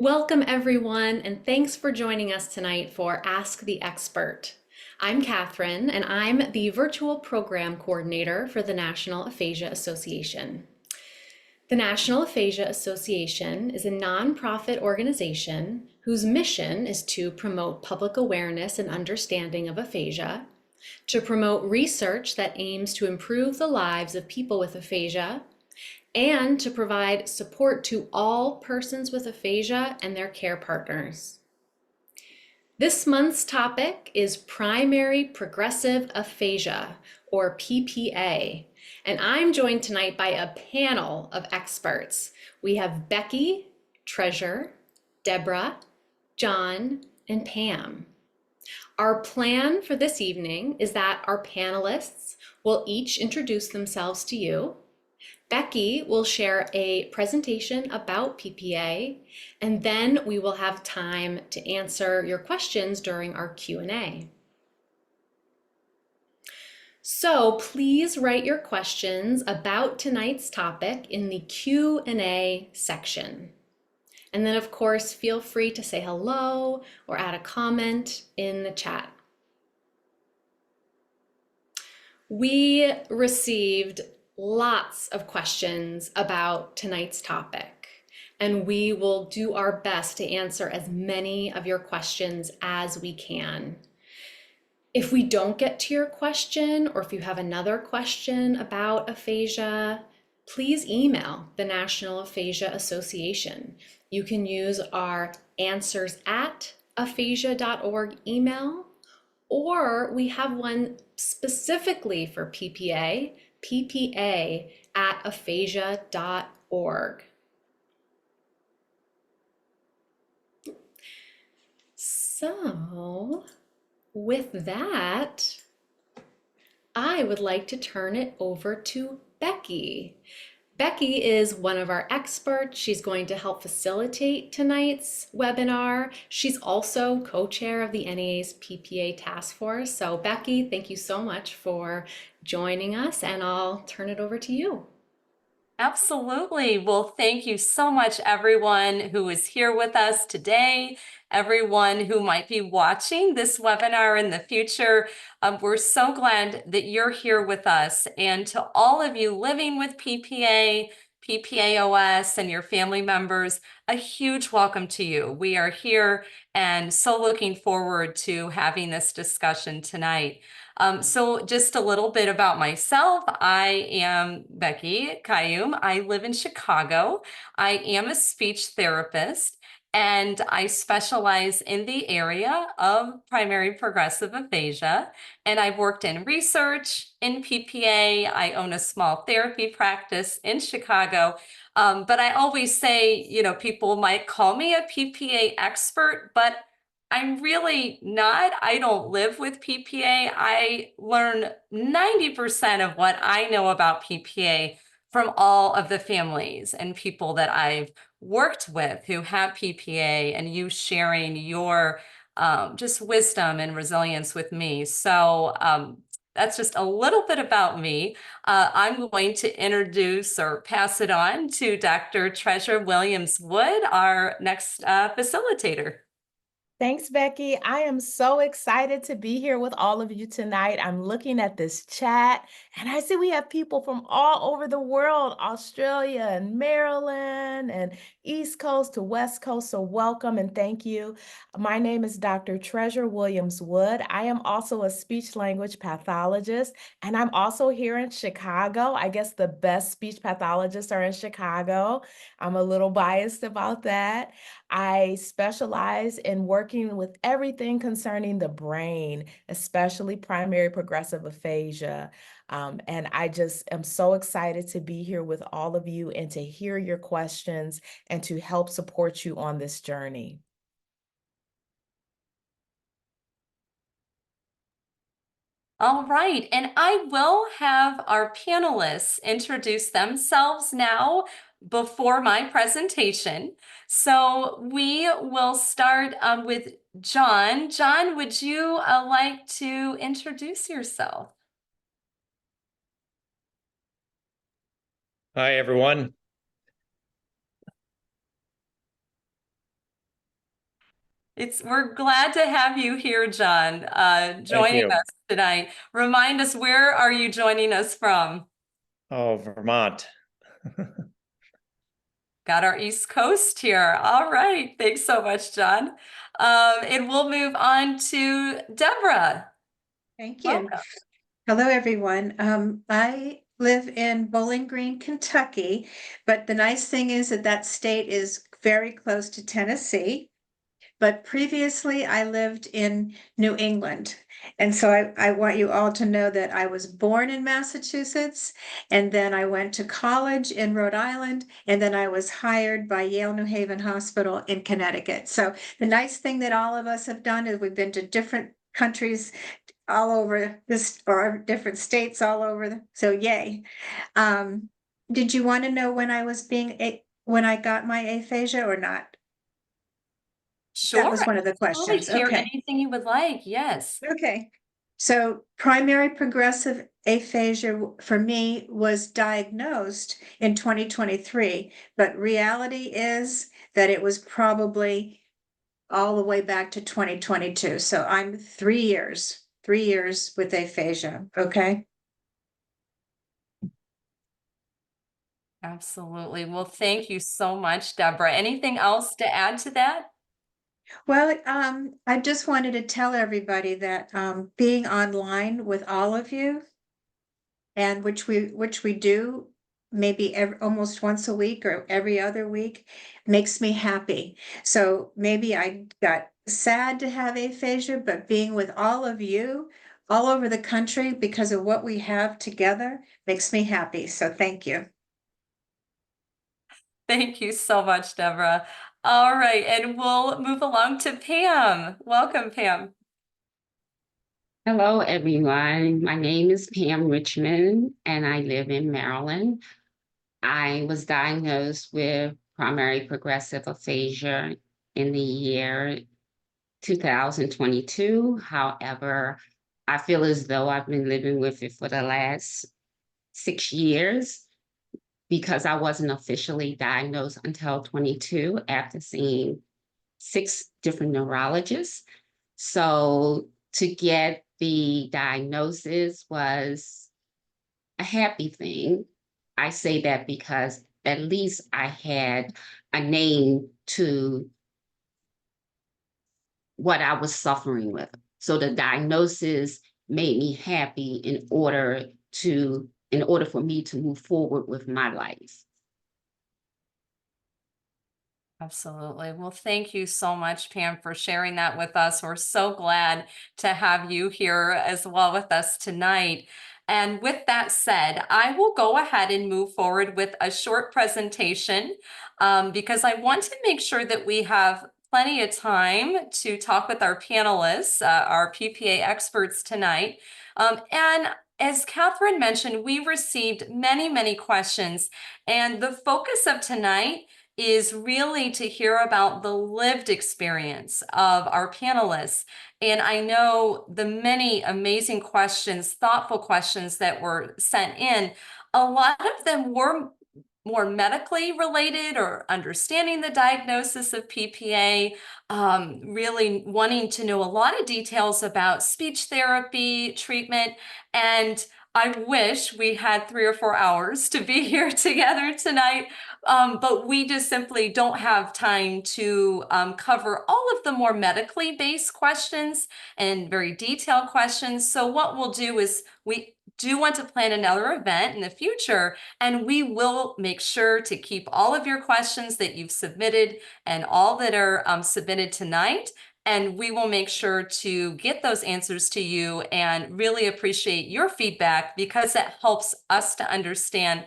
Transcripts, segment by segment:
Welcome everyone, and thanks for joining us tonight for Ask the Expert. I'm Catherine, and I'm the Virtual Program Coordinator for the National Aphasia Association. The National Aphasia Association is a nonprofit organization whose mission is to promote public awareness and understanding of aphasia, to promote research that aims to improve the lives of people with aphasia, and to provide support to all persons with aphasia and their care partners. This month's topic is primary progressive aphasia, or PPA, and I'm joined tonight by a panel of experts. We have Becky, Treasyri, Deborah, John, and Pam. Our plan for this evening is that our panelists will each introduce themselves to you. Becky will share a presentation about PPA, and then we will have time to answer your questions during our Q&A. So please write your questions about tonight's topic in the Q&A section. And then of course, feel free to say hello or add a comment in the chat. We received lots of questions about tonight's topic, and we will do our best to answer as many of your questions as we can. If we don't get to your question, or if you have another question about aphasia, please email the National Aphasia Association. You can use our answers@aphasia.org email, or we have one specifically for PPA, PPA@aphasia.org. So with that, I would like to turn it over to Becky. Becky is one of our experts. She's going to help facilitate tonight's webinar. She's also co-chair of the NAA's PPA task force. So Becky, thank you so much for joining us, and I'll turn it over to you. Absolutely. Well, thank you so much, everyone who is here with us today, everyone who might be watching this webinar in the future. We're so glad that you're here with us. And to all of you living with PPA, PPAOS, and your family members, a huge welcome to you. We are here and so looking forward to having this discussion tonight. So just a little bit about myself. I am Becky Khayum. I live in Chicago. I am a speech therapist, and I specialize in the area of primary progressive aphasia. And I've worked in research in PPA. I own a small therapy practice in Chicago. But I always say, people might call me a PPA expert, but I'm really not. I don't live with PPA. I learn 90% of what I know about PPA from all of the families and people that I've worked with who have PPA, and you sharing your just wisdom and resilience with me. So that's just a little bit about me. I'm going to introduce or pass it on to Dr. Treasyri Williams-Wood, our next facilitator. Thanks, Becky. I am so excited to be here with all of you tonight. I'm looking at this chat, and I see we have people from all over the world, Australia and Maryland and East Coast to West Coast. So welcome and thank you. My name is Dr. Treasyri Williams-Wood. I am also a speech language pathologist, and I'm also here in Chicago. I guess the best speech pathologists are in Chicago. I'm a little biased about that. I specialize in working with everything concerning the brain, especially primary progressive aphasia. And I just am so excited to be here with all of you and to hear your questions and to help support you on this journey. All right, and I will have our panelists introduce themselves now before my presentation. So we will start with John. John, would you like to introduce yourself? Hi, everyone. We're glad to have you here, John, Thank joining you. us tonight. Remind us, where are you joining us from? Oh, Vermont. Got our East Coast here. All right. Thanks so much, John. And we'll move on to Deborah. Thank you. Welcome. Hello, everyone. I live in Bowling Green, Kentucky, but the nice thing is that that state is very close to Tennessee. But previously, I lived in New England. And so I want you all to know that I was born in Massachusetts, and then I went to college in Rhode Island, and then I was hired by Yale New Haven Hospital in Connecticut. So the nice thing that all of us have done is we've been to different countries all over this, or different states all over. So yay. Did you want to know when I was when I got my aphasia or not? Sure. That was one of the Absolutely. questions. Hear Okay. anything you would like. Yes. Okay. So primary progressive aphasia for me was diagnosed in 2023, but reality is that it was probably all the way back to 2022. So I'm 3 years with aphasia. Okay. Absolutely. Well, thank you so much, Deborah. Anything else to add to that? Well, I just wanted to tell everybody that being online with all of you, and which we do maybe almost once a week or every other week, makes me happy. So maybe I got sad to have aphasia, but being with all of you all over the country because of what we have together makes me happy. So thank you. Thank you so much, Deborah. All right, and we'll move along to Pam. Welcome, Pam. Hello, everyone. My name is Pam Richmond, and I live in Maryland. I was diagnosed with primary progressive aphasia in the year 2022. However, I feel as though I've been living with it for the last 6 years because I wasn't officially diagnosed until 22 after seeing 6 different neurologists. So to get the diagnosis was a happy thing. I say that because at least I had a name to what I was suffering with. So the diagnosis made me happy in order for me to move forward with my life. Absolutely. Well, thank you so much, Pam, for sharing that with us. We're so glad to have you here as well with us tonight. And with that said, I will go ahead and move forward with a short presentation because I want to make sure that we have plenty of time to talk with our panelists, our PPA experts tonight. And as Catherine mentioned, we received many, many questions, and the focus of tonight is really to hear about the lived experience of our panelists. And I know the many amazing questions, thoughtful questions that were sent in, a lot of them were more medically related or understanding the diagnosis of PPA, really wanting to know a lot of details about speech therapy treatment. And I wish we had 3 or 4 hours to be here together tonight, but we just simply don't have time to cover all of the more medically based questions and very detailed questions. So what we'll do is we do want to plan another event in the future, and we will make sure to keep all of your questions that you've submitted and all that are submitted tonight. And we will make sure to get those answers to you and really appreciate your feedback because it helps us to understand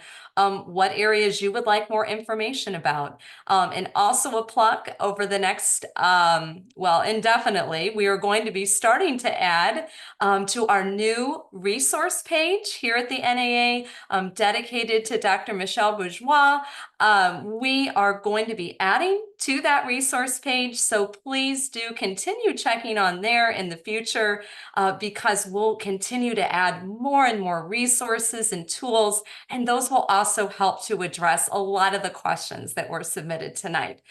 what areas you would like more information about. And also a plug over the next, well, indefinitely, we are going to be starting to add to our new resource page here at the NAA dedicated to Dr. Michelle Bourgeois. We are going to be adding to that resource page. So please do continue checking on there in the future because we'll continue to add more and more resources and tools, and those will also help to address a lot of the questions that were submitted tonight.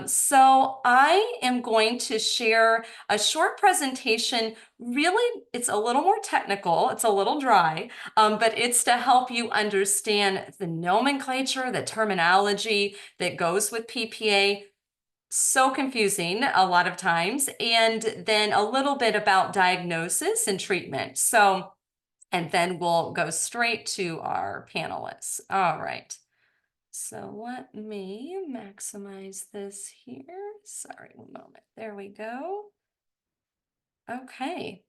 So I am going to share a short presentation. Really, it's a little more technical, it's a little dry, but it's to help you understand the nomenclature, the terminology that goes with PPA. So confusing a lot of times, and then a little bit about diagnosis and treatment. So, and then we'll go straight to our panelists. All right. So let me maximize this here. Sorry, one moment. There we go. Okay.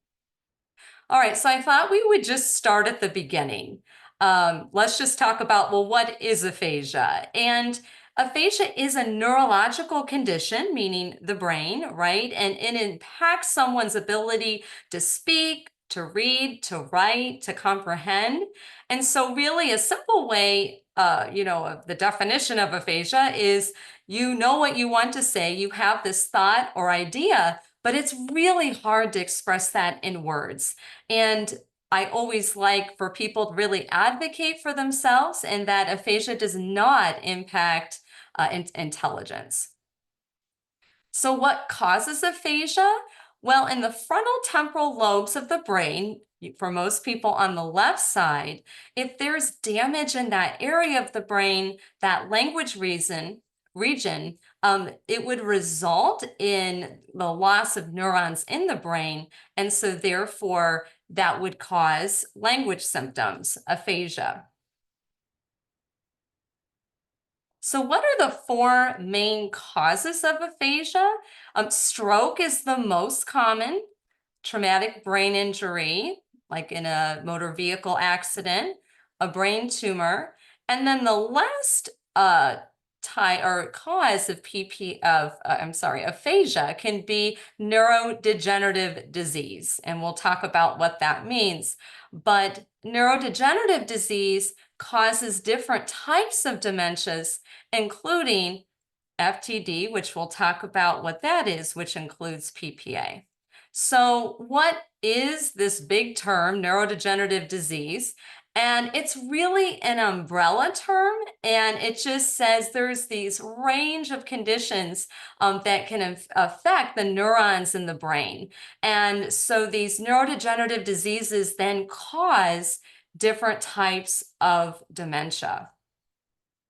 All right, so I thought we would just start at the beginning. Let's just talk about, well, what is aphasia? And aphasia is a neurological condition, meaning the brain, right? And it impacts someone's ability to speak, to read, to write, to comprehend. And so really a simple way, of the definition of aphasia is you know what you want to say, you have this thought or idea, but it's really hard to express that in words. And I always like for people to really advocate for themselves and that aphasia does not impact intelligence. So what causes aphasia? Well, in the frontal temporal lobes of the brain, for most people on the left side, if there's damage in that area of the brain, that language region, it would result in the loss of neurons in the brain. And so therefore, that would cause language symptoms, aphasia. So what are the four main causes of aphasia? Stroke is the most common, traumatic brain injury, like in a motor vehicle accident, a brain tumor, and then the last cause of aphasia can be neurodegenerative disease, and we'll talk about what that means. But neurodegenerative disease causes different types of dementias, including FTD, which we'll talk about what that is, which includes PPA. So what is this big term, neurodegenerative disease? And it's really an umbrella term, and it just says there's these range of conditions that can affect the neurons in the brain. And so these neurodegenerative diseases then cause different types of dementia.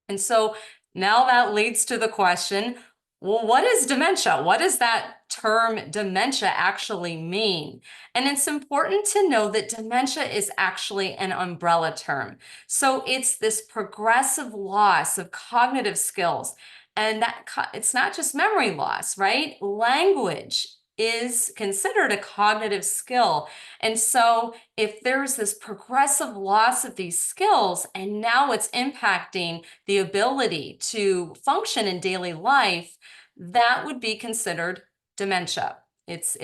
And so now that leads to the question, well, what is dementia? What does that term dementia actually mean? And it's important to know that dementia is actually an umbrella term. So it's this progressive loss of cognitive skills. And that it's not just memory loss, right? Language is considered a cognitive skill. And so if there's this progressive loss of these skills, and now it's impacting the ability to function in daily life, that would be considered dementia. It's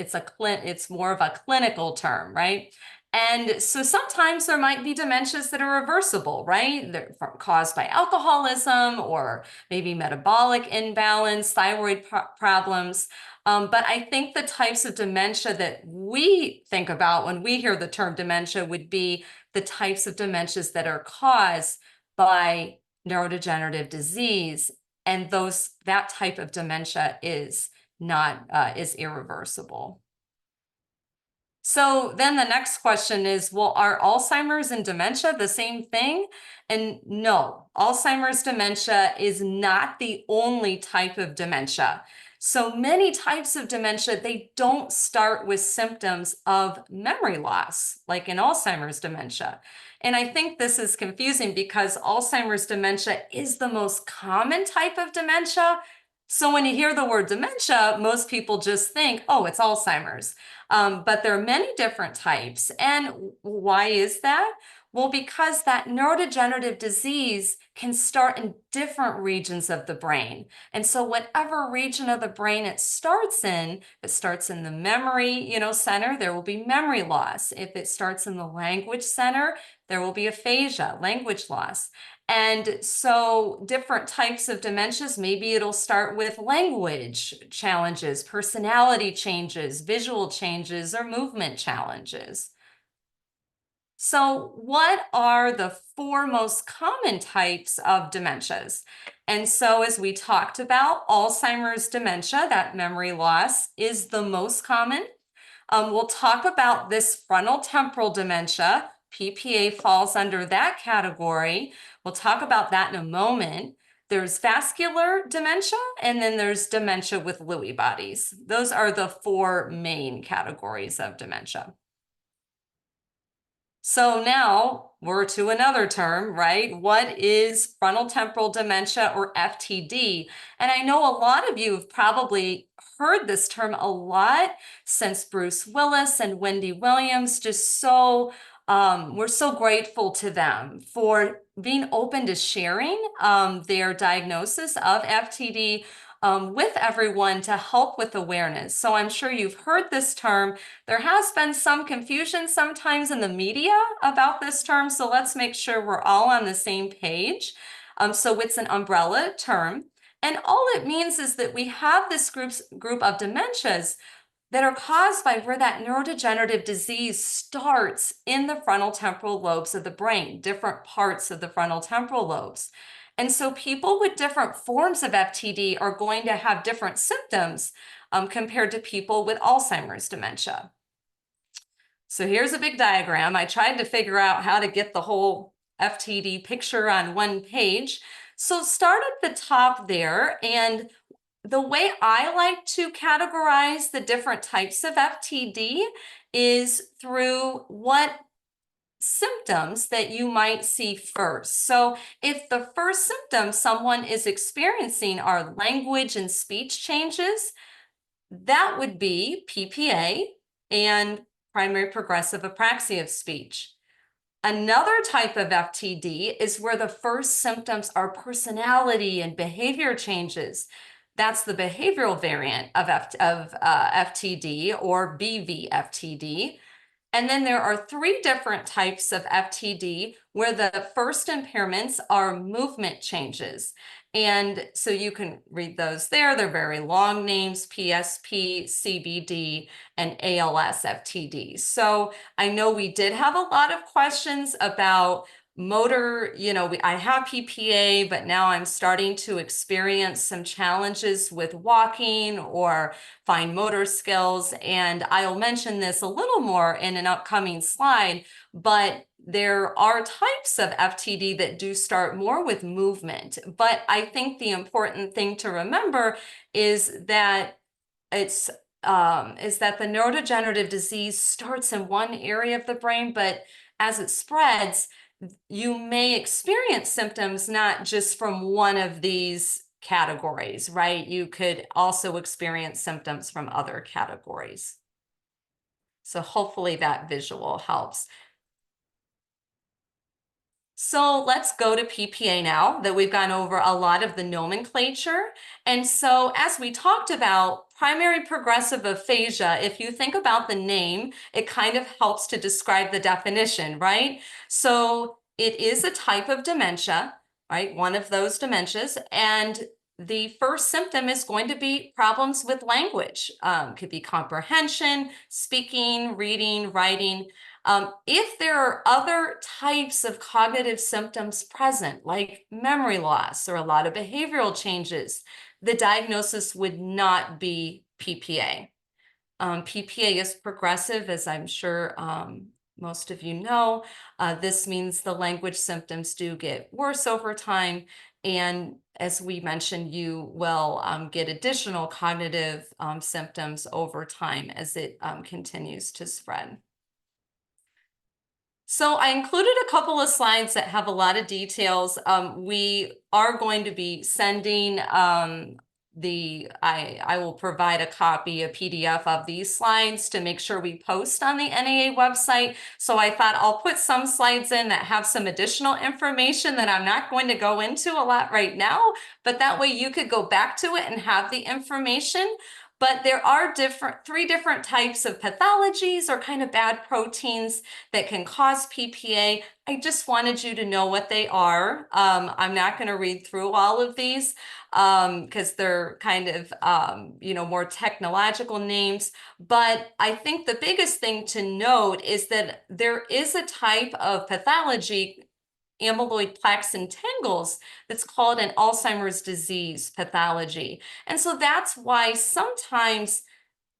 more of a clinical term, right? And so sometimes there might be dementias that are reversible, right? They're caused by alcoholism or maybe metabolic imbalance, thyroid problems. But I think the types of dementia that we think about when we hear the term dementia would be the types of dementias that are caused by neurodegenerative disease. And that type of dementia is irreversible. So then the next question is, well, are Alzheimer's and dementia the same thing? And no, Alzheimer's dementia is not the only type of dementia. So many types of dementia, they don't start with symptoms of memory loss, like in Alzheimer's dementia. And I think this is confusing because Alzheimer's dementia is the most common type of dementia. So when you hear the word dementia, most people just think, oh, it's Alzheimer's. But there are many different types. And why is that? Well, because that neurodegenerative disease can start in different regions of the brain. And so whatever region of the brain it starts in, if it starts in the memory, center, there will be memory loss. If it starts in the language center, there will be aphasia, language loss. And so different types of dementias, maybe it'll start with language challenges, personality changes, visual changes, or movement challenges. So what are the four most common types of dementias? And so as we talked about, Alzheimer's dementia, that memory loss, is the most common. We'll talk about this frontal temporal dementia. PPA falls under that category. We'll talk about that in a moment. There's vascular dementia, and then there's dementia with Lewy bodies. Those are the 4 main categories of dementia. So now we're to another term, right? What is frontal temporal dementia, or FTD? And I know a lot of you have probably heard this term a lot since Bruce Willis and Wendy Williams. Just so, we're so grateful to them for being open to sharing their diagnosis of FTD with everyone to help with awareness. So I'm sure you've heard this term. There has been some confusion sometimes in the media about this term, so let's make sure we're all on the same page. So it's an umbrella term, and all it means is that we have this group of dementias that are caused by where that neurodegenerative disease starts in the frontal temporal lobes of the brain, different parts of the frontal temporal lobes. And so people with different forms of FTD are going to have different symptoms compared to people with Alzheimer's dementia. So here's a big diagram. I tried to figure out how to get the whole FTD picture on one page. So start at the top there, and the way I like to categorize the different types of FTD is through what symptoms that you might see first. So if the first symptoms someone is experiencing are language and speech changes, that would be PPA and primary progressive apraxia of speech. Another type of FTD is where the first symptoms are personality and behavior changes. That's the behavioral variant of FTD, or BVFTD. And then there are 3 different types of FTD where the first impairments are movement changes. And so you can read those there. They're very long names: PSP, CBD, and ALS FTD. So I know we did have a lot of questions about motor, I have PPA, but now I'm starting to experience some challenges with walking or fine motor skills. And I'll mention this a little more in an upcoming slide, but there are types of FTD that do start more with movement. But I think the important thing to remember is that the neurodegenerative disease starts in one area of the brain, but as it spreads, you may experience symptoms not just from one of these categories, right? You could also experience symptoms from other categories. So hopefully that visual helps. So let's go to PPA now that we've gone over a lot of the nomenclature. And so as we talked about, primary progressive aphasia, if you think about the name, it kind of helps to describe the definition, right? So it is a type of dementia, right? One of those dementias. And the first symptom is going to be problems with language. Could be comprehension, speaking, reading, writing. If there are other types of cognitive symptoms present, like memory loss or a lot of behavioral changes, the diagnosis would not be PPA. PPA is progressive, as I'm sure most of you know. This means the language symptoms do get worse over time. And as we mentioned, you will get additional cognitive symptoms over time as it continues to spread. So I included a couple of slides that have a lot of details. We are going to be sending I will provide a copy, a PDF of these slides to make sure we post on the NAA website. So I thought I'll put some slides in that have some additional information that I'm not going to go into a lot right now, but that way you could go back to it and have the information. But there are 3 different types of pathologies or kind of bad proteins that can cause PPA. I just wanted you to know what they are. I'm not going to read through all of these because they're kind of, more technological names. But I think the biggest thing to note is that there is a type of pathology amyloid plaques and tangles that's called an Alzheimer's disease pathology. And so that's why sometimes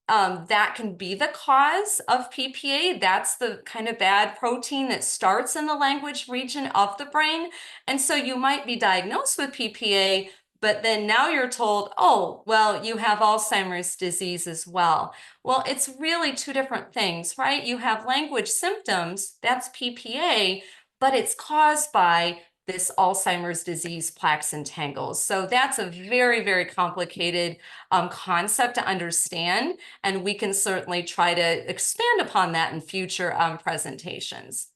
that can be the cause of PPA. That's the kind of bad protein that starts in the language region of the brain. And so you might be diagnosed with PPA, but then now you're told, oh, well, you have Alzheimer's disease as well. Well, it's really two different things, right? You have language symptoms, that's PPA, but it's caused by this Alzheimer's disease, plaques and tangles. So that's a very, very complicated concept to understand, and we can certainly try to expand upon that in future presentations.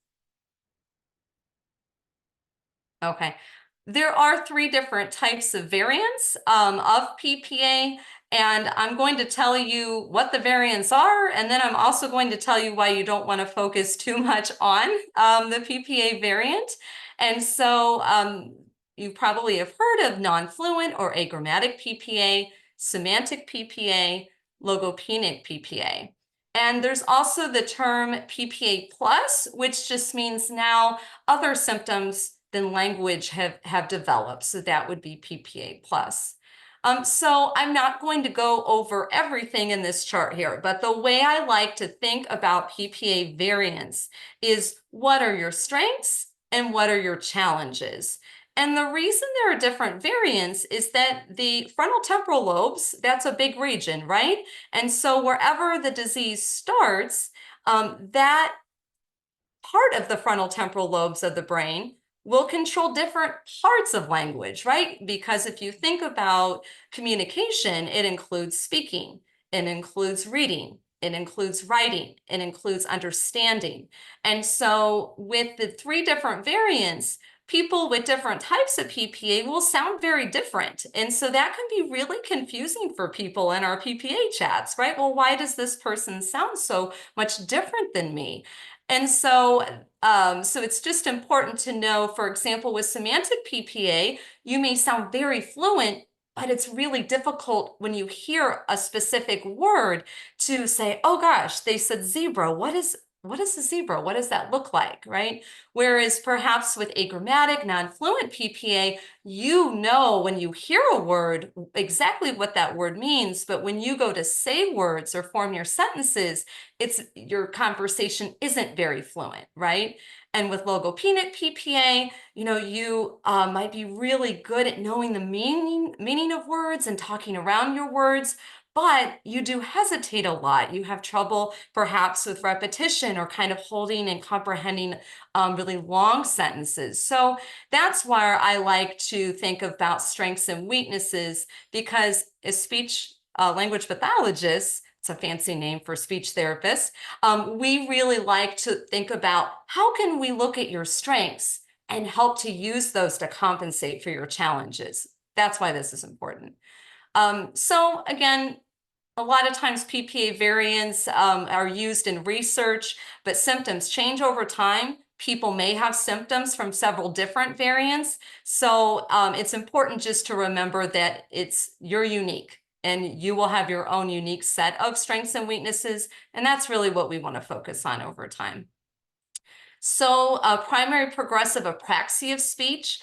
Okay, there are 3 different types of variants of PPA, and I'm going to tell you what the variants are, and then I'm also going to tell you why you don't want to focus too much on the PPA variant. And so you probably have heard of non-fluent or agrammatic PPA, semantic PPA, logopenic PPA. And there's also the term PPA plus, which just means now other symptoms than language have developed. So that would be PPA plus. So I'm not going to go over everything in this chart here, but the way I like to think about PPA variants is what are your strengths and what are your challenges? And the reason there are different variants is that the frontal temporal lobes, that's a big region, right? And so wherever the disease starts, that part of the frontal temporal lobes of the brain will control different parts of language, right? Because if you think about communication, it includes speaking, it includes reading, it includes writing, it includes understanding. And so with the 3 different variants, people with different types of PPA will sound very different. And so that can be really confusing for people in our PPA chats, right? Well, why does this person sound so much different than me? And so, so it's just important to know, for example, with semantic PPA, you may sound very fluent, but it's really difficult when you hear a specific word to say, oh gosh, they said zebra. What is a zebra? What does that look like, right? Whereas perhaps with agrammatic, non-fluent PPA, you know when you hear a word exactly what that word means, but when you go to say words or form your sentences, your conversation isn't very fluent, right? And with logopenic PPA, you know, you might be really good at knowing the meaning of words and talking around your words, but you do hesitate a lot. You have trouble perhaps with repetition or kind of holding and comprehending really long sentences. So that's why I like to think about strengths and weaknesses, because as speech language pathologists, it's a fancy name for speech therapists, we really like to think about how can we look at your strengths and help to use those to compensate for your challenges. That's why this is important. So again, a lot of times PPA variants are used in research, but symptoms change over time. People may have symptoms from several different variants. So it's important just to remember that you're unique and you will have your own unique set of strengths and weaknesses. And that's really what we want to focus on over time. So primary progressive apraxia of speech.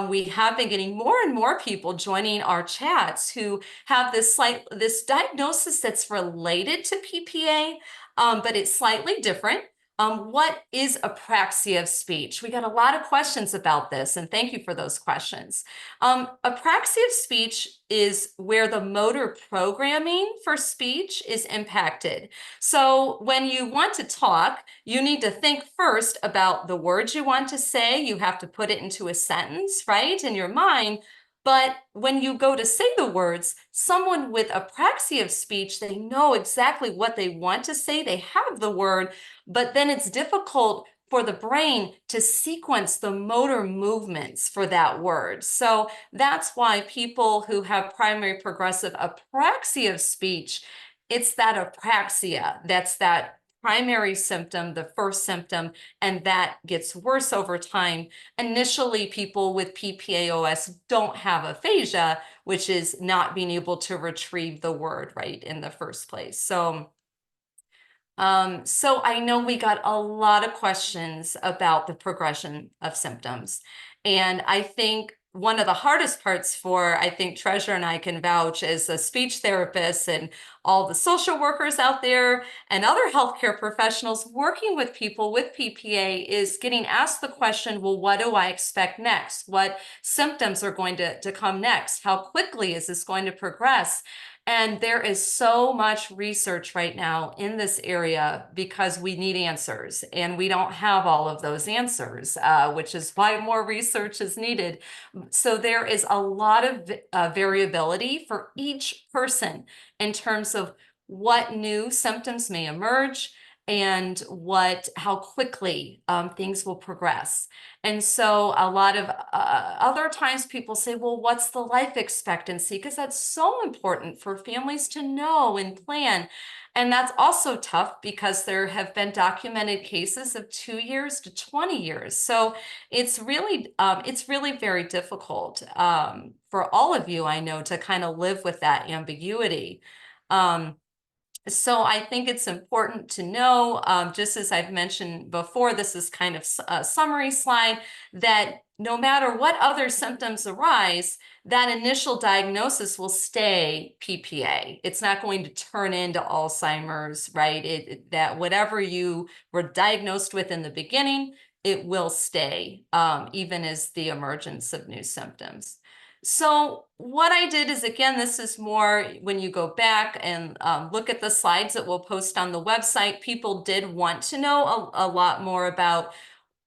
We have been getting more and more people joining our chats who have this diagnosis that's related to PPA, but it's slightly different. What is apraxia of speech? We got a lot of questions about this, and thank you for those questions. Apraxia of speech is where the motor programming for speech is impacted. So when you want to talk, you need to think first about the words you want to say. You have to put it into a sentence, right, in your mind. But when you go to say the words, someone with apraxia of speech, they know exactly what they want to say. They have the word, but then it's difficult for the brain to sequence the motor movements for that word. So that's why people who have primary progressive apraxia of speech, it's that apraxia, that's that primary symptom, the first symptom, and that gets worse over time. Initially, people with PPAOS don't have aphasia, which is not being able to retrieve the word right in the first place. So So I know we got a lot of questions about the progression of symptoms. And I think one of the hardest parts for, I think Treasure and I can vouch as a speech therapist and all the social workers out there and other healthcare professionals working with people with PPA is getting asked the question, well, what do I expect next? What symptoms are going to come next? How quickly is this going to progress? And there is so much research right now in this area because we need answers, and we don't have all of those answers, which is why more research is needed. So there is a lot of variability for each person in terms of what new symptoms may emerge and how quickly things will progress. And so a lot of other times people say, well, what's the life expectancy? Because that's so important for families to know and plan. And that's also tough because there have been documented cases of 2 years to 20 years. So it's really very difficult for all of you, I know, to kind of live with that ambiguity. So I think it's important to know, just as I've mentioned before, this is kind of a summary slide, that no matter what other symptoms arise, that initial diagnosis will stay PPA. It's not going to turn into Alzheimer's, right? That whatever you were diagnosed with in the beginning, it will stay, even as the emergence of new symptoms. So what I did is, again, this is more when you go back and look at the slides that we'll post on the website. People did want to know a lot more about,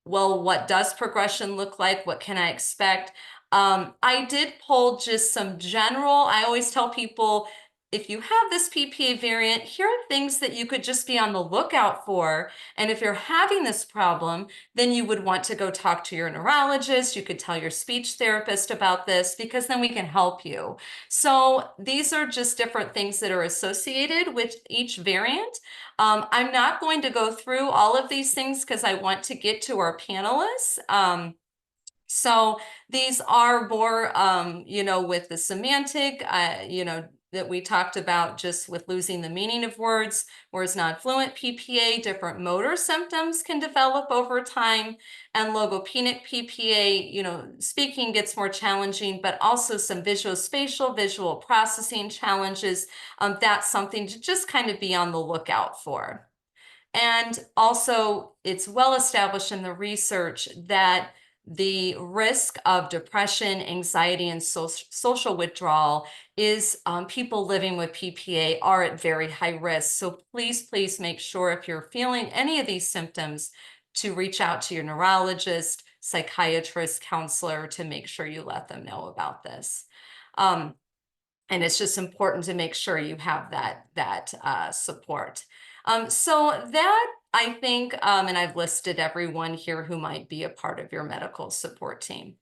well, what does progression look like? What can I expect? I did pull just some general, I always tell people, if you have this PPA variant, here are things that you could just be on the lookout for. And if you're having this problem, then you would want to go talk to your neurologist. You could tell your speech therapist about this, because then we can help you. So these are just different things that are associated with each variant. I'm not going to go through all of these things because I want to get to our panelists. So these are more, with the semantic, that we talked about, just with losing the meaning of words, whereas non-fluent PPA, different motor symptoms can develop over time, and logopenic PPA, speaking gets more challenging, but also some visuospatial, visual processing challenges. That's something to just kind of be on the lookout for. And also, it's well established in the research that the risk of depression, anxiety, and social withdrawal is people living with PPA are at very high risk. So please make sure, if you're feeling any of these symptoms, to reach out to your neurologist, psychiatrist, counselor, to make sure you let them know about this. And it's just important to make sure you have that support. So that, I think, and I've listed everyone here who might be a part of your medical support team.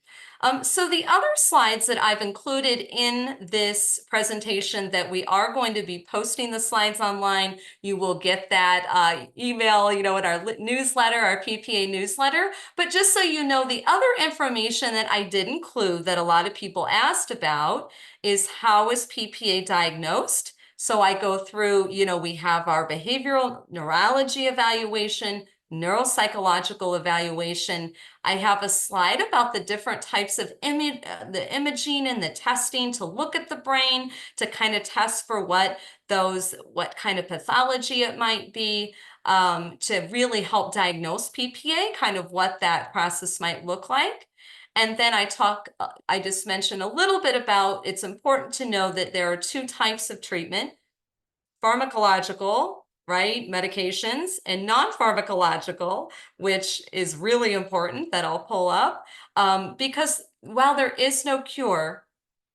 So the other slides that I've included in this presentation, that we are going to be posting the slides online. You will get that email, in our newsletter, our PPA newsletter. But just so you know, the other information that I did include that a lot of people asked about is, how is PPA diagnosed? So I go through, we have our behavioral neurology evaluation, neuropsychological evaluation. I have a slide about the different types of the imaging and the testing to look at the brain, to kind of test for what kind of pathology it might be, to really help diagnose PPA, kind of what that process might look like. And then I just mentioned a little bit about, it's important to know that there are 2 types of treatment: pharmacological, right, medications, and non-pharmacological, which is really important, that I'll pull up, because while there is no cure,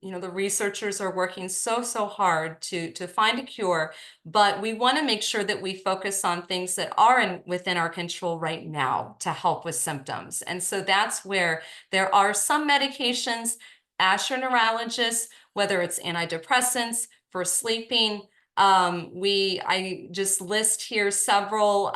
the researchers are working so hard to find a cure, but we want to make sure that we focus on things that are within our control right now to help with symptoms. And so that's where there are some medications. Ask your neurologist, whether it's antidepressants for sleeping. I just list here several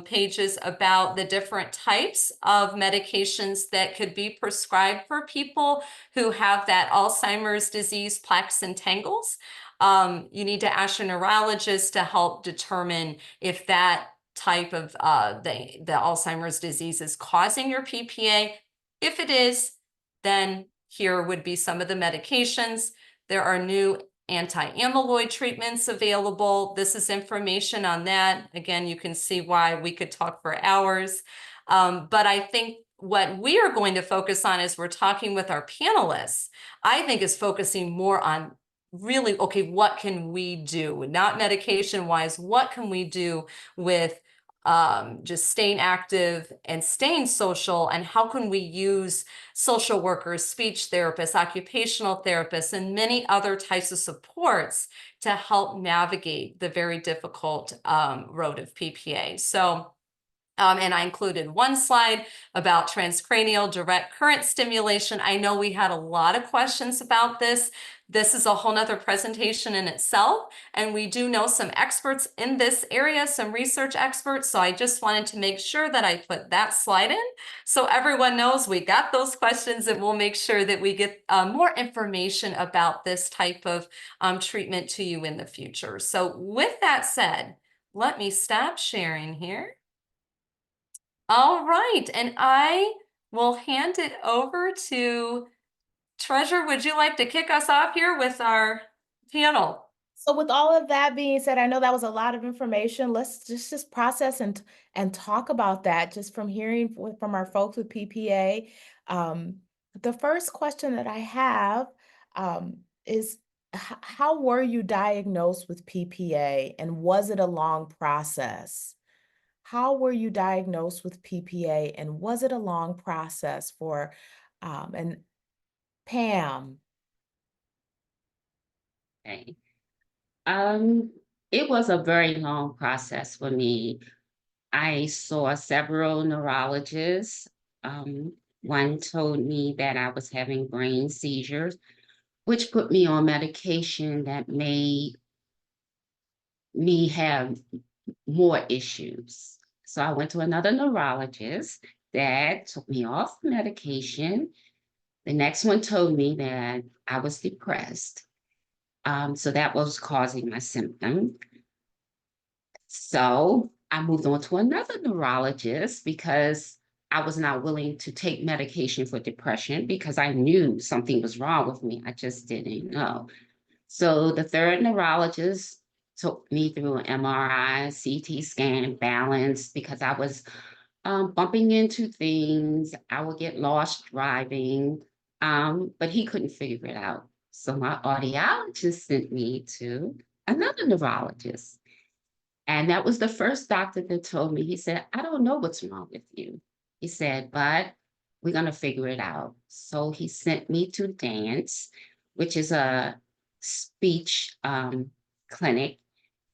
pages about the different types of medications that could be prescribed for people who have that Alzheimer's disease, plaques and tangles. you need to ask your neurologist to help determine if that type of the Alzheimer's disease is causing your PPA. If it is, then here would be some of the medications. There are new anti-amyloid treatments available. This is information on that. Again, you can see why we could talk for hours. But I think what we are going to focus on as we're talking with our panelists, I think is focusing more on really, okay, what can we do? Not medication-wise, what can we do with just staying active and staying social, and how can we use social workers, speech therapists, occupational therapists, and many other types of supports to help navigate the very difficult road of PPA. So, and I included one slide about transcranial direct current stimulation. I know we had a lot of questions about this. This is a whole nother presentation in itself, and we do know some experts in this area, some research experts, so I just wanted to make sure that I put that slide in so everyone knows we got those questions, and we'll make sure that we get more information about this type of treatment to you in the future. So with that said, let me stop sharing here. All right, and I will hand it over to Treasure. Would you like to kick us off here with our panel? So with all of that being said, I know that was a lot of information. Let's just process and talk about that just from hearing from our folks with PPA. The first question that I have is how were you diagnosed with PPA, and was it a long process? How were you diagnosed with PPA, and was it a long process for and Pam? Okay. It was a very long process for me. I saw several neurologists. One told me that I was having brain seizures, which put me on medication that made me have more issues. So I went to another neurologist that took me off medication. The next one told me that I was depressed. So that was causing my symptom. So I moved on to another neurologist because I was not willing to take medication for depression because I knew something was wrong with me. I just didn't know. So the third neurologist took me through an MRI, CT scan, balance, because I was bumping into things. I would get lost driving, but he couldn't figure it out. So my audiologist sent me to another neurologist. And that was the first doctor that told me, he said, I don't know what's wrong with you. He said, but we're going to figure it out. So he sent me to Dance, which is a speech clinic.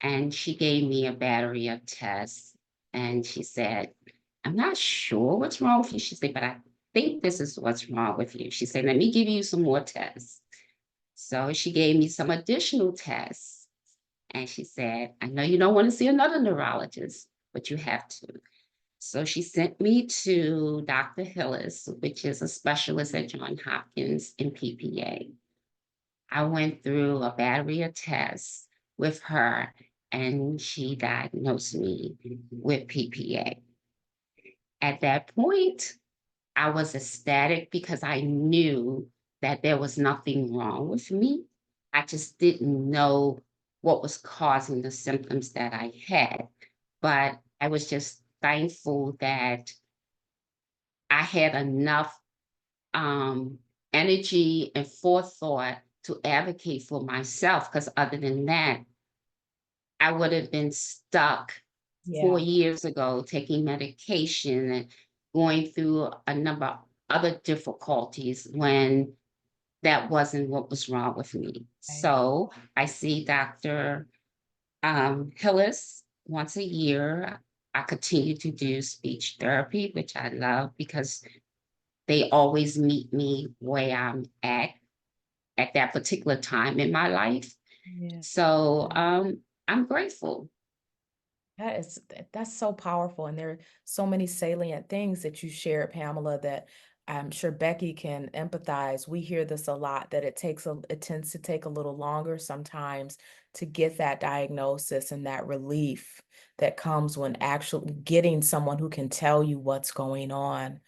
And she gave me a battery of tests. And she said, I'm not sure what's wrong with you. She said, but I think this is what's wrong with you. She said, let me give you some more tests. So she gave me some additional tests. And she said, I know you don't want to see another neurologist, but you have to. So she sent me to Dr. Hillis, which is a specialist at Johns Hopkins in PPA. I went through a battery of tests with her, and she diagnosed me with PPA. At that point, I was ecstatic because I knew that there was nothing wrong with me. I just didn't know what was causing the symptoms that I had. But I was just thankful that I had enough energy and forethought to advocate for myself, because other than that, I would have been stuck 4 years ago taking medication and going through a number of other difficulties when that wasn't what was wrong with me. So I see Dr. Hillis once a year. I continue to do speech therapy, which I love because they always meet me where I'm at that particular time in my life. So I'm grateful. That's so powerful. And there are so many salient things that you shared, Pamela, that I'm sure Becky can empathize. We hear this a lot, that it tends to take a little longer sometimes to get that diagnosis and that relief that comes when actually getting someone who can tell you what's going on.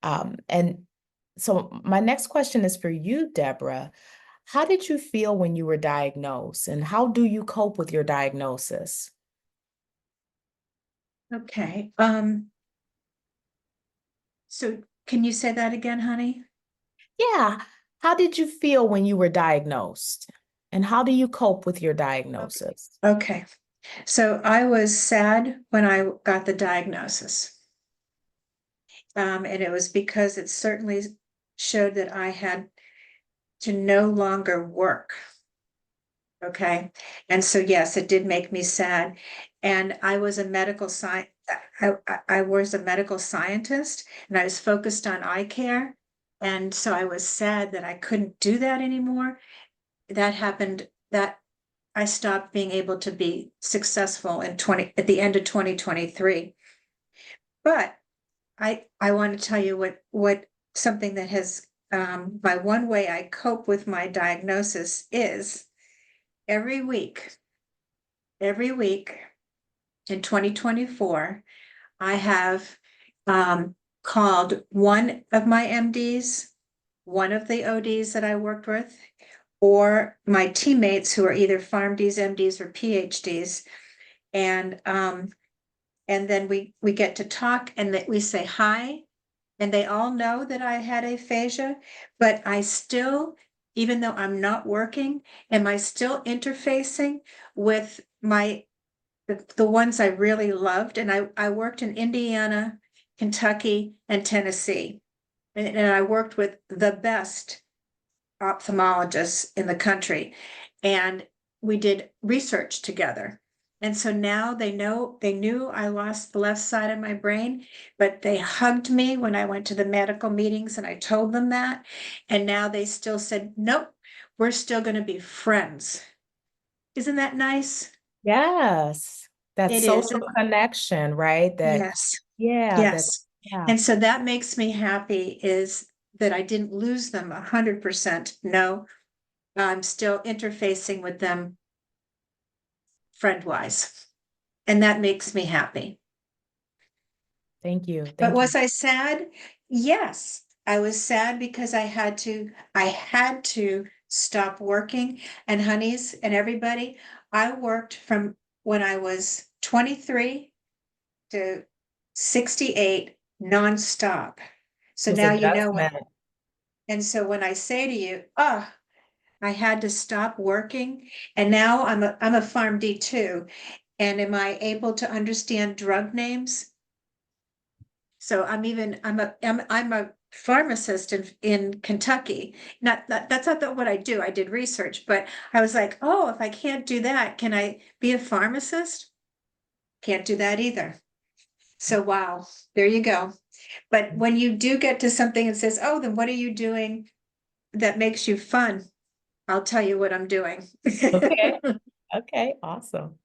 And so my next question is for you, Deborah. How did you feel when you were diagnosed, and how do you cope with your diagnosis? Okay. So can you say that again, honey? Yeah. How did you feel when you were diagnosed? And how do you cope with your diagnosis? Okay. So I was sad when I got the diagnosis. And it was because it certainly showed that I had to no longer work. Okay. And so, yes, it did make me sad. And I was a medical science. I was a medical scientist, and I was focused on eye care. And so I was sad that I couldn't do that anymore. That happened, that I stopped being able to be successful at the end of 2023. But I want to tell you what something that has, my one way I cope with my diagnosis is every week in 2024, I have called one of my MDs, one of the ODs that I worked with, or my teammates who are either PharmDs, MDs, or PhDs. And then we get to talk, and that we say hi, and they all know that I had aphasia, but I still, even though I'm not working, am I still interfacing with the ones I really loved? And I worked in Indiana, Kentucky, and Tennessee. And I worked with the best ophthalmologists in the country. And we did research together. And so now they knew I lost the left side of my brain, but they hugged me when I went to the medical meetings and I told them that. And now they still said, nope, we're still going to be friends. Isn't that nice? Yes, that It is. social connection, right? Yes. Yeah. Yeah. And so that makes me happy, is that I didn't lose them 100%. No, I'm still interfacing with them friend-wise. And that makes me happy. Thank you. But was I sad? Yes, I was sad because I had to stop working. And honeys and everybody, I worked from when I was 23 to 68 nonstop. So It was now you know what. adjustment. And so when I say to you, I had to stop working, and now I'm a PharmD too. And am I able to understand drug names? So I'm a pharmacist in Kentucky. That's not what I do. I did research, but I was like, oh, if I can't do that, can I be a pharmacist? Can't do that either. So wow, there you go. But when you do get to something and says, oh, then what are you doing that makes you fun? I'll tell you what I'm doing. Okay. Okay. Awesome.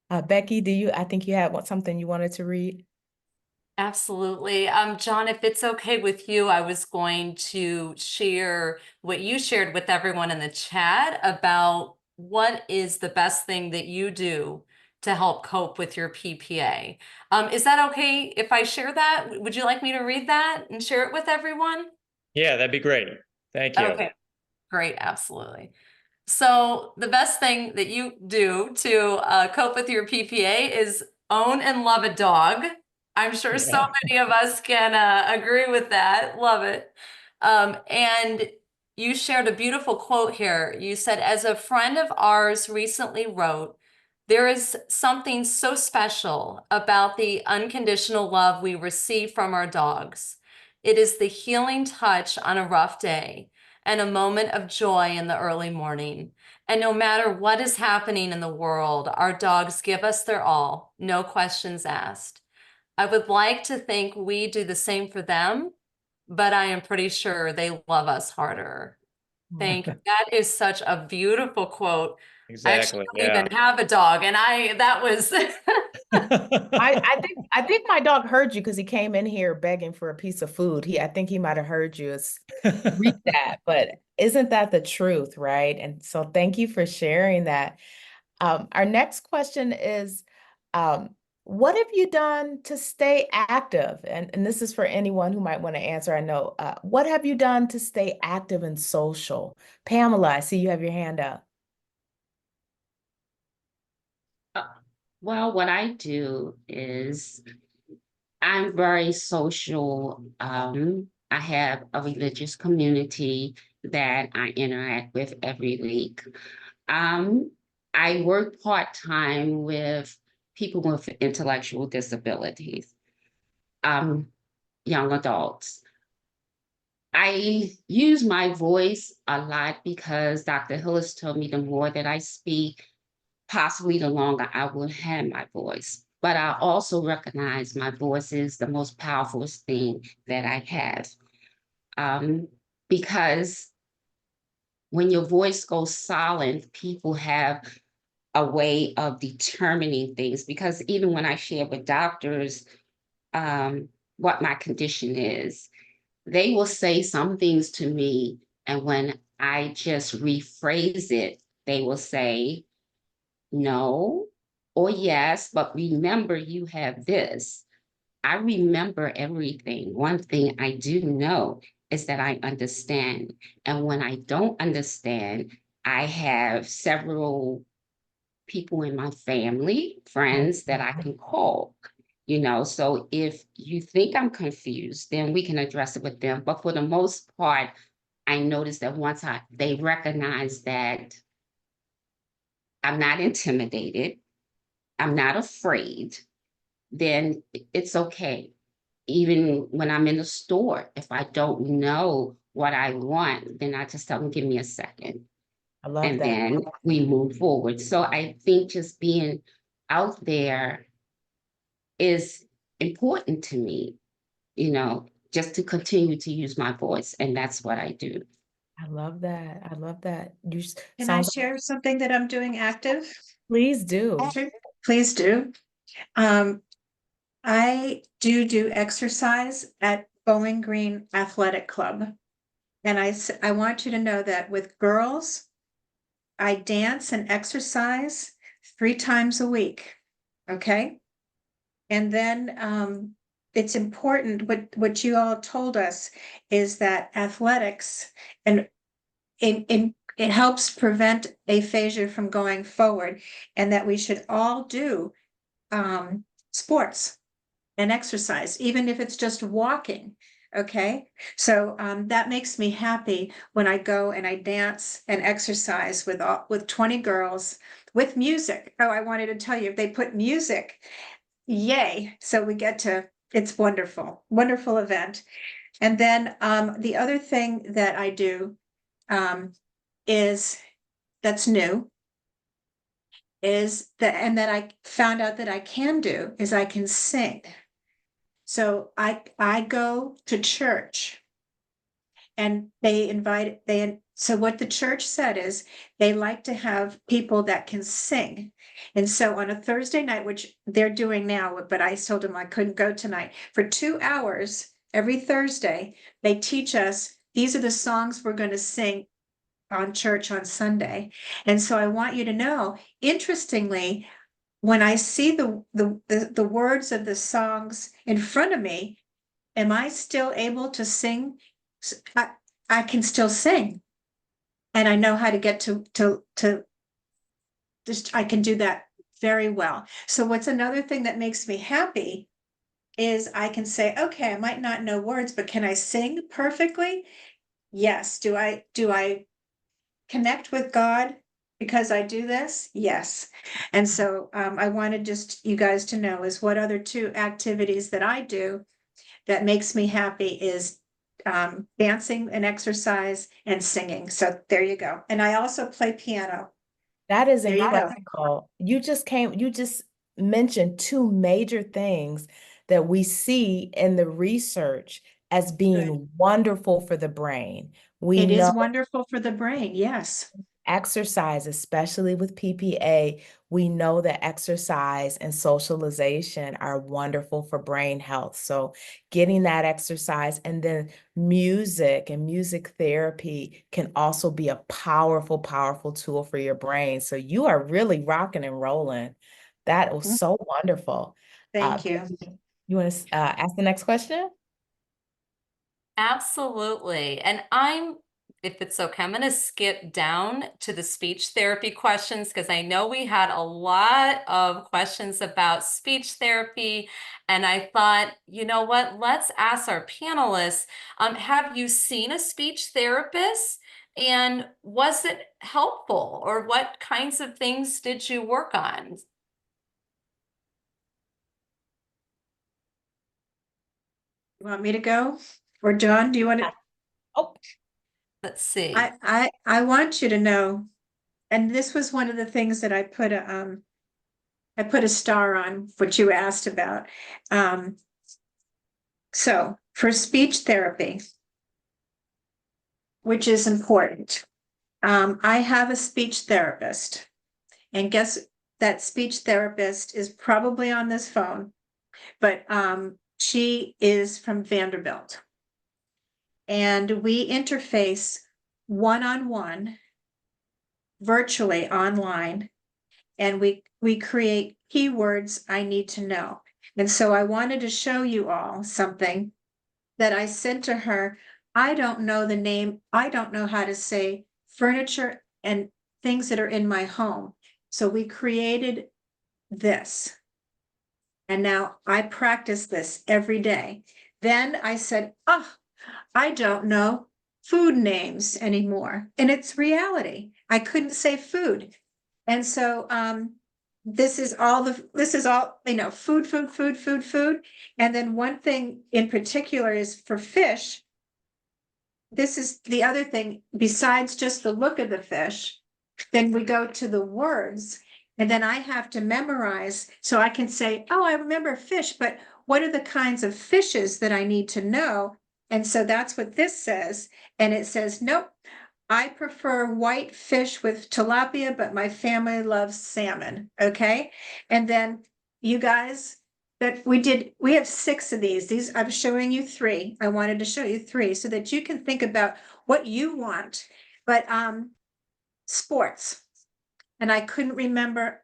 Becky, I think you had something you wanted to read? Absolutely. John, if it's okay with you, I was going to share what you shared with everyone in the chat about what is the best thing that you do to help cope with your PPA. Is that okay if I share that? Would you like me to read that and share it with everyone? Yeah, that'd be great. Thank you. Okay, great. Absolutely. So the best thing that you do to cope with your PPA is own and love a dog. I'm sure so Yeah. many of us can agree with that. Love it. And you shared a beautiful quote here. You said, as a friend of ours recently wrote, there is something so special about the unconditional love we receive from our dogs. It is the healing touch on a rough day and a moment of joy in the early morning. And no matter what is happening in the world, our dogs give us their all, no questions asked. I would like to think we do the same for them, but I am pretty sure they love us harder. Thank you. That is such a beautiful quote. I actually Exactly. don't Yeah. even have a dog, and that was I think my dog heard you because he came in here begging for a piece of food. I think he might have heard you read that, but isn't that the truth, right? And so thank you for sharing that. Our next question is, what have you done to stay active? And this is for anyone who might want to answer. I know, what have you done to stay active and social? Pamela, I see you have your hand up. Well, what I do is I'm very social. I have a religious community that I interact with every week. Um, I work part-time with people with intellectual disabilities, young adults. I use my voice a lot because Dr. Hillis told me the more that I speak, possibly the longer I will have my voice. But I also recognize my voice is the most powerful thing that I have. Because when your voice goes silent, people have a way of determining things. Because even when I share with doctors what my condition is, they will say some things to me, and when I just rephrase it, they will say, no, or yes, but remember you have this. I remember everything. One thing I do know is that I understand. And when I don't understand, I have several people in my family, friends that I can call. So if you think I'm confused, then we can address it with them. But for the most part, I noticed that once they recognize that I'm not intimidated, I'm not afraid, then it's okay. Even when I'm in the store, if I don't know what I want, then I just tell them, give me a second. I love And that. then we move forward. So I think just being out there is important to me, just to continue to use my voice. And that's what I do. I love that. I love that. Can I Sounds share something that I'm doing active? please do. Please do. I do exercise at Bowling Green Athletic Club. And I want you to know that with girls, I dance and exercise 3 times a week. Okay. And then it's important what you all told us is that athletics and it helps prevent aphasia from going forward, and that we should all do sports and exercise, even if it's just walking. Okay, so that makes me happy when I go and I dance and exercise with 20 girls with music. Oh, I wanted to tell you, if they put music, yay! So we get to. It's wonderful, wonderful event. And then the other thing that I do is that's new is that, and that I found out that I can do is I can sing. So I go to church and so what the church said is they like to have people that can sing. And so on a Thursday night, which they're doing now, but I told them I couldn't go tonight, for 2 hours every Thursday, they teach us, these are the songs we're going to sing on church on Sunday. And so I want you to know, interestingly, when I see the words of the songs in front of me, am I still able to sing? I can still sing. And I know how to get to just, I can do that very well. So what's another thing that makes me happy is I can say, okay, I might not know words, but can I sing perfectly? Yes. Do I connect with God because I do this? Yes. And so I wanted just you guys to know is what other 2 activities that I do that makes me happy is dancing and exercise and singing. So there you go. And I also play piano. That is There you go. incredible. You just mentioned 2 major things that we see in the research as being wonderful for the brain. We It know is wonderful for the brain. Yes. exercise, especially with PPA, we know that exercise and socialization are wonderful for brain health. So getting that exercise, and then music and music therapy can also be a powerful, powerful tool for your brain. So you are really rocking and rolling. That was so wonderful. Thank you. You want to ask the next question? Absolutely. And if it's okay, I'm going to skip down to the speech therapy questions because I know we had a lot of questions about speech therapy. And I thought, you know what, let's ask our panelists, have you seen a speech therapist? And was it helpful? Or what kinds of things did you work on? You want me to go? Or John, do you want to? Oh, Let's see. I want you to know, and this was one of the things that I put a star on what you asked about. So for speech therapy, which is important, I have a speech therapist, and guess that speech therapist is probably on this phone, but she is from Vanderbilt. And we interface one-on-one virtually online, and we create keywords I need to know. And so I wanted to show you all something that I said to her. I don't know the name. I don't know how to say furniture and things that are in my home. So we created this. And now I practice this every day. Then I said, oh, I don't know food names anymore. And it's reality. I couldn't say food. And so this is all, you know, food. And then one thing in particular is for fish. This is the other thing, besides just the look of the fish, then we go to the words, and then I have to memorize so I can say, oh, I remember fish, but what are the kinds of fishes that I need to know? And so that's what this says. And it says, nope, I prefer white fish with tilapia, but my family loves salmon. Okay. And then you guys, we have 6 of these. I'm showing you 3. I wanted to show you 3 so that you can think about what you want. But sports. And I couldn't remember,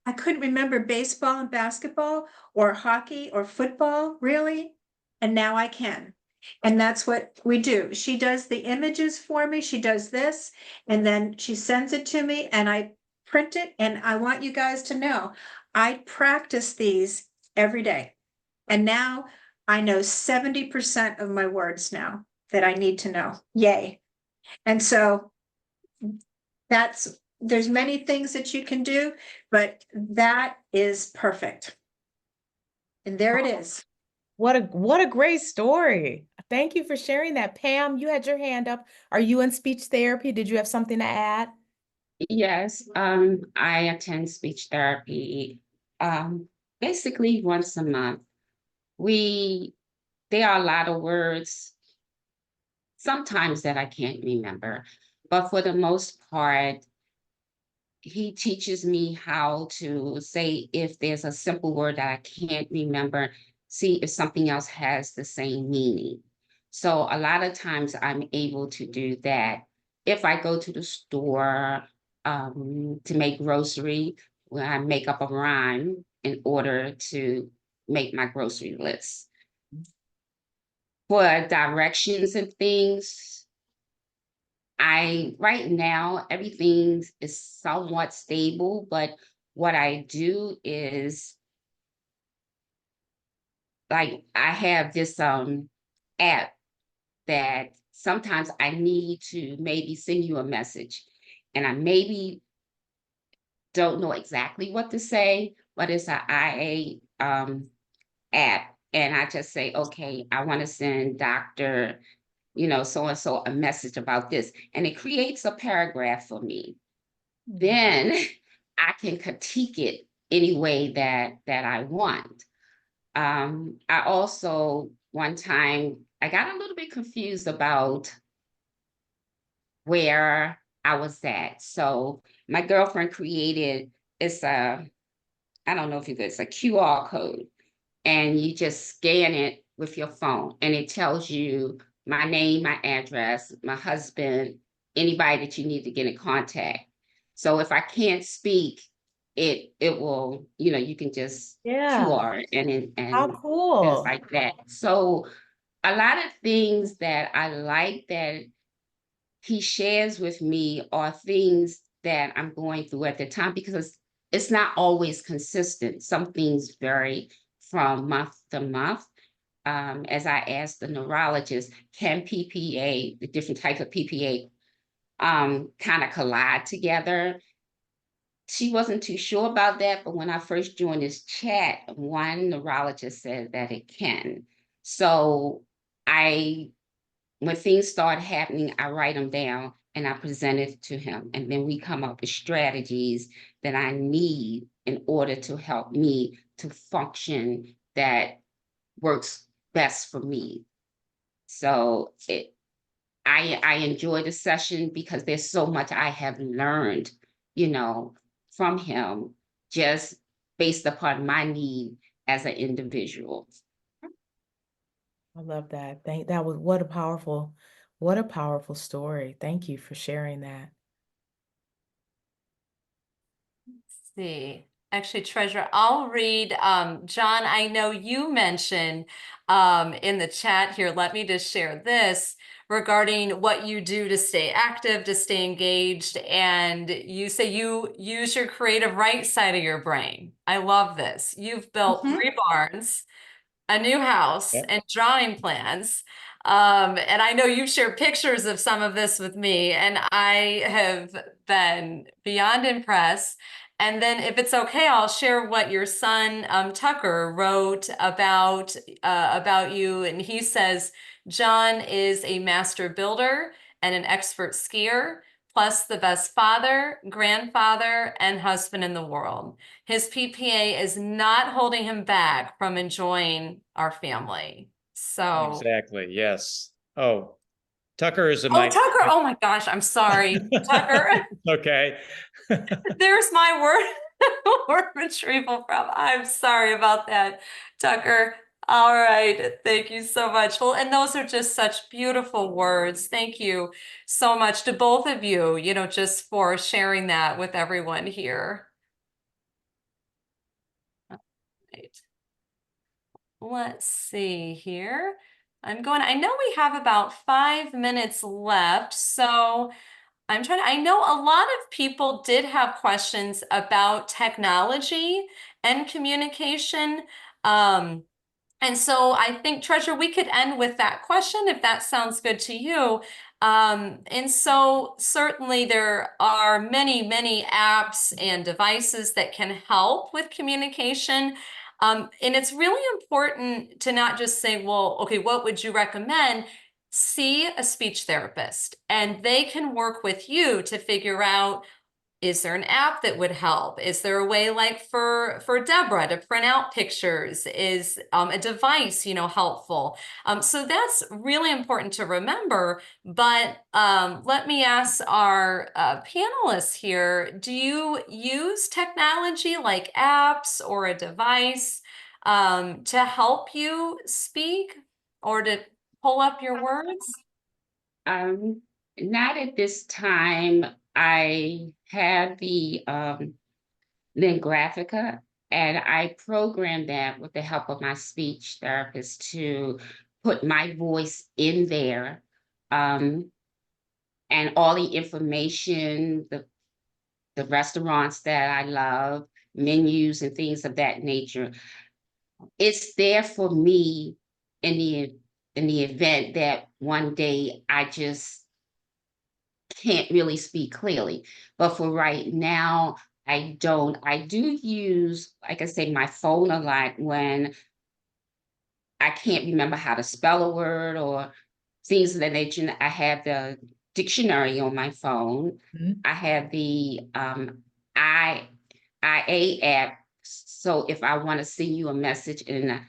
I couldn't remember baseball and basketball or hockey or football, really. And now I can. And that's what we do. She does the images for me. She does this, and then she sends it to me, and I print it. And I want you guys to know, I practice these every day. And now I know 70% of my words now that I need to know. Yay. And so there's many things that you can do, but that is perfect. And there it is. what a great story. Thank you for sharing that. Pam, you had your hand up. Are you in speech therapy? Did you have something to add? Yes, I attend speech therapy basically once a month. There are a lot of words sometimes that I can't remember, but for the most part, he teaches me how to say if there's a simple word that I can't remember, see if something else has the same meaning. So a lot of times I'm able to do that. If I go to the store to make grocery, where I make up a rhyme in order to make my grocery list. For directions and things, right now, everything is somewhat stable, but what I do is like I have this app that sometimes I need to maybe send you a message, and I maybe don't know exactly what to say, but it's an IA app, and I just say, okay, I want to send Dr. So and so a message about this, and it creates a paragraph for me. Then I can critique it any way that I want. I also, one time, I got a little bit confused about where I was at. So my girlfriend created, I don't know if it's a QR code, and you just scan it with your phone, and it tells you my name, my address, my husband, anybody that you need to get in contact. So if I can't speak, it will, you can just Yeah. QR and How things cool. like that. So a lot of things that I like that he shares with me are things that I'm going through at the time, because it's not always consistent. Some things vary from month to month. As I asked the neurologist, can PPA, the different types of PPA, kind of collide together? She wasn't too sure about that, but when I first joined this chat, one neurologist said that it can. So when things start happening, I write them down and I present it to him. And then we come up with strategies that I need in order to help me to function that works best for me. So I enjoy the session because there's so much I have learned, from him, just based upon my need as an individual. I love that. That was what a powerful story. Thank you for sharing that. See, actually, Treasure, I'll read, John, I know you mentioned in the chat here, let me just share this regarding what you do to stay active, to stay engaged, and you say you use your creative right side of your brain. I love this. You've built 3 barns, a new house, Yep. and drawing plans. And I know you've shared pictures of some of this with me, and I have been beyond impressed. And then if it's okay, I'll share what your son, Tucker, wrote about you. And he says, John is a master builder and an expert skier, plus the best father, grandfather, and husband in the world. His PPA is not holding him back from enjoying our family. So, Exactly. Yes. Oh, Tucker is oh, Tucker, oh my gosh, I'm sorry, Tucker. Okay. There's my word retrieval problem. I'm sorry about that, Tucker. All right, thank you so much. Well, and those are just such beautiful words. Thank you so much to both of you, just for sharing that with everyone here. Right. Let's see here. I know we have about 5 minutes left, so I know a lot of people did have questions about technology and communication. And so I think, Treasure, we could end with that question if that sounds good to you. And so certainly there are many, many apps and devices that can help with communication. And it's really important to not just say, well, okay, what would you recommend? See a speech therapist, and they can work with you to figure out, is there an app that would help? Is there a way, like for Deborah, to print out pictures? Is a device, helpful? So that's really important to remember. But let me ask our panelists here, do you use technology like apps or a device to help you speak or to pull up your words? Not at this time. I have the Lingraphica, and I programmed that with the help of my speech therapist to put my voice in there, and all the information, the restaurants that I love, menus and things of that nature. It's there for me in the event that one day I just can't really speak clearly. But for right now, I don't. I do use, like I say, my phone a lot when I can't remember how to spell a word or things of that nature. I have the dictionary on my phone. Mhm. I have the IA app. So if I want to send you a message and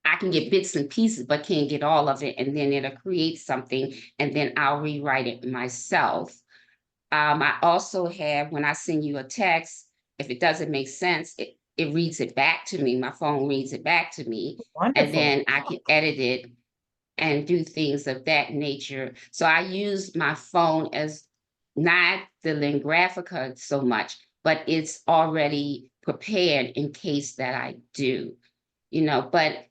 I can get bits and pieces, but can't get all of it, and then it'll create something, and then I'll rewrite it myself. I also have, when I send you a text, if it doesn't make sense, it reads it back to me. My phone reads it back to me, and Wonderful. then I can edit it and do things of that nature. So I use my phone as not the Lingraphica so much, but it's already prepared in case that I do, but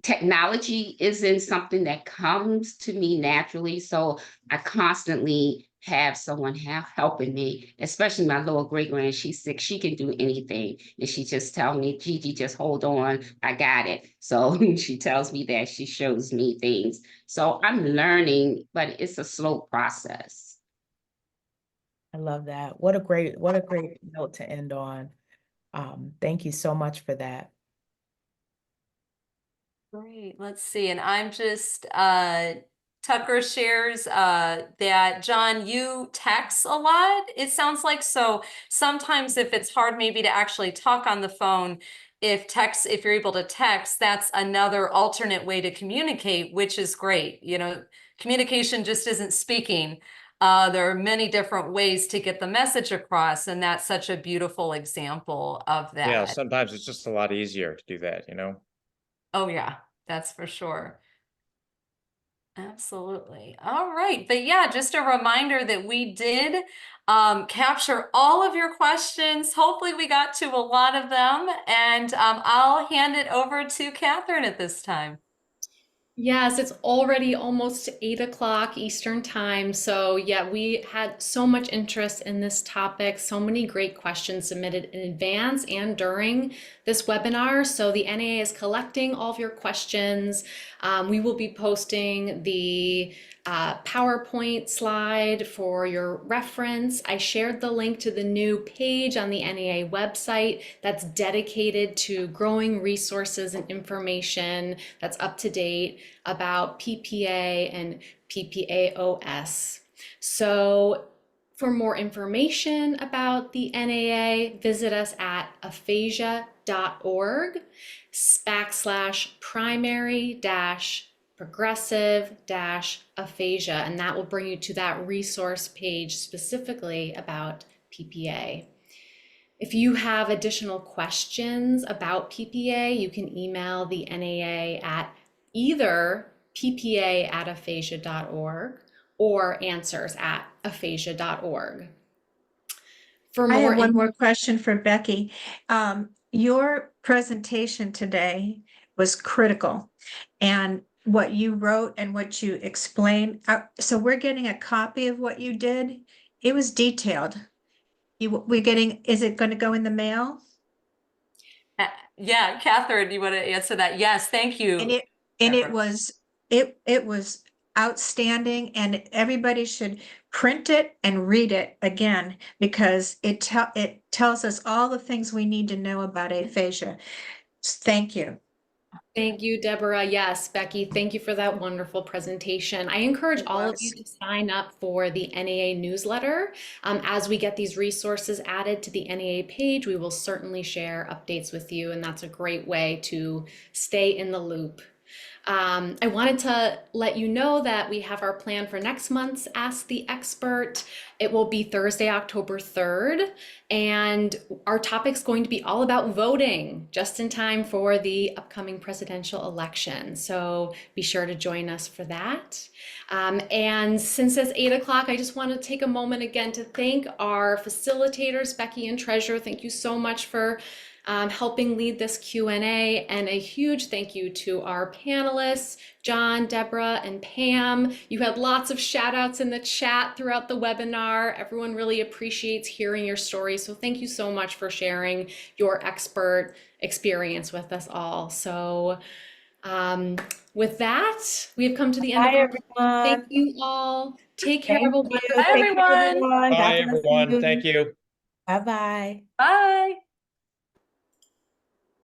technology isn't something that comes to me naturally. So I constantly have someone helping me, especially my little great grand. She's sick. She can do anything. And she just tell me, Gigi, just hold on. I got it. So she tells me that, she shows me things. So I'm learning, but it's a slow process. I love that. What a great note to end on. Thank you so much for that. Great. Let's see. And I'm just, Tucker shares that, John, you text a lot, it sounds like. So sometimes if it's hard maybe to actually talk on the phone, if you're able to text, that's another alternate way to communicate, which is great. Communication just isn't speaking. There are many different ways to get the message across, and that's such a beautiful example of that. Yeah, sometimes it's just a lot easier to do that, Oh, yeah, that's for sure. Absolutely. All right. But yeah, just a reminder that we did capture all of your questions. Hopefully we got to a lot of them, and I'll hand it over to Catherine at this time. Yes, it's already almost 8 o'clock Eastern time. So yeah, we had so much interest in this topic, so many great questions submitted in advance and during this webinar. So the NAA is collecting all of your questions. We will be posting the PowerPoint slide for your reference. I shared the link to the new page on the NAA website that's dedicated to growing resources and information that's up to date about PPA and PPAOS. So for more information about the NAA, visit us at aphasia.org/primary-progressive-aphasia, and that will bring you to that resource page specifically about PPA. If you have additional questions about PPA, you can email the NAA at either ppa@aphasia.org or answers@aphasia.org. I have one more question for Becky. Your presentation today was critical, and what you wrote and what you explained. So we're getting a copy of what you did. It was detailed. Is it going to go in the mail? Yeah, Catherine, you want to answer that? Yes, thank you. And it was outstanding, and everybody should print it and read it again, because it tells us all the things we need to know about aphasia. Thank you. Thank you, Deborah. Yes, Becky, thank you for that wonderful presentation. I encourage all of you to sign up for the NAA newsletter. As we get these resources added to the NAA page, we will certainly share updates with you, and that's a great way to stay in the loop. I wanted to let you know that we have our plan for next month's Ask the Expert. It will be Thursday, October 3rd, and our topic's going to be all about voting, just in time for the upcoming presidential election. So be sure to join us for that. And since it's 8 o'clock, I just want to take a moment again to thank our facilitators, Becky and Treasure. Thank you so much for helping lead this Q&A, and a huge thank you to our panelists, John, Deborah, and Pam. You had lots of shout outs in the chat throughout the webinar. Everyone really appreciates hearing your stories, so thank you so much for sharing your expert experience with us all. So with that, we have come to the end of our everyone. Thank you all. Take care, Thank everyone. you. Bye, everyone. God Bye, bless everyone. you. Thank you. Bye-bye. Bye.